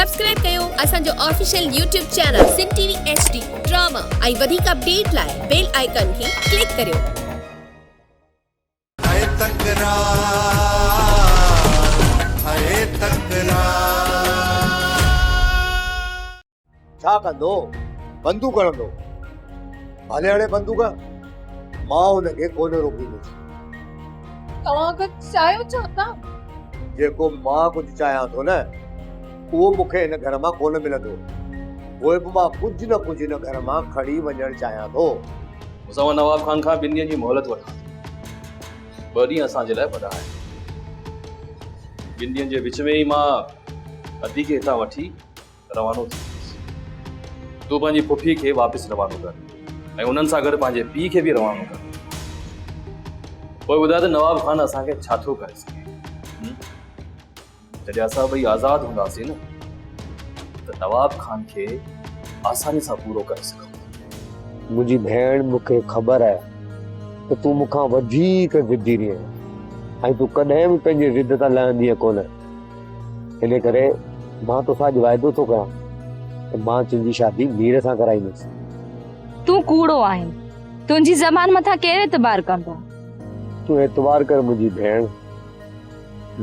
Subscribe कयो असांजो official YouTube channel सिन TV HD drama ऐं वधीक अपडेट लाइ बेल आइकन खे क्लिक करियो। छा कंदो? बंदूक खणंदो। हाले हाणे बंदूक मां हुनखे कोन रोकींदुसि। तव्हां कुझु चाहियो छा था? जेको मां कुझु चाहियां थो न उहो मूंखे हिन घर मां कोन मिलंदो। उहे बि मां कुझु न कुझु हिन घर मां खणी वञणु चाहियां थो। असां नवाब खान खां 2 ॾींहंनि जी मोहलत वठां। 2 ॾींहं असांजे लाइ वॾा आहिनि। 2 ॾींहंनि जे विच में ई मां अदी खे हितां वठी रवानो थींदुसि। तूं पंहिंजी पुफी खे वापसि रवानो कर ऐं उन्हनि सां गॾु पंहिंजे पीउ खे बि रवानो कर। पोइ ॿुधाए त नवाब खान असांखे छा थो करे सघे। जॾहिं असां ॿई आज़ाद हूंदासीं न त नवाब खान खे आसानी सां पूरो करे सघूं। मुंहिंजी भेण मूंखे ख़बर आहे त तूं मूंखां वधीक ज़िद्दी आहीं ऐं तूं कॾहिं बि पंहिंजी ज़िद तां लहंदीअ कोन। हिन करे मां तोसां अॼु वाइदो थो कयां त मां तुंहिंजी शादी मीर सां कराईंदुसि। तूं कूड़ो आहीं। तुंहिंजी ज़बान मथां केरु एतबार कंदो? तूं एतबार कर मुंहिंजी भेण।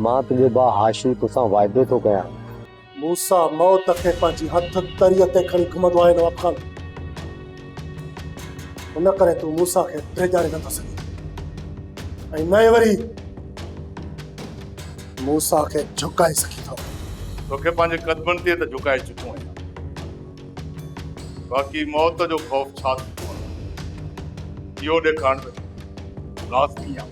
मां तुंहिंजे भाउ हाशू तोसां वाइदो थो कयां। मूसा मौत खे पंहिंजी हथ तरीअ ते खणी घुमंदो आहे नवाब खान। उन करे तूं मूसा खे ड्रेजारे नथो सघीं ऐं न वरी मूसा खे झुकाए सघी थो। तोखे पंहिंजे कदमनि ते त झुकाए चुको आहियां। बाक़ी मौत जो ख़ौफ़ छा थींदो आहे इहो ॾेखारण लाज़मी आहे।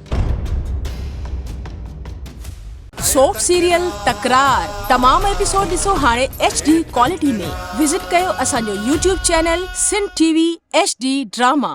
सॉफ्ट सीरियल तकरार तमाम एपिसोड ॾिसो हाणे HD क्वालिटी में। विजिट कयो असांजो YouTube चैनल सिन टीवी HD ड्रामा।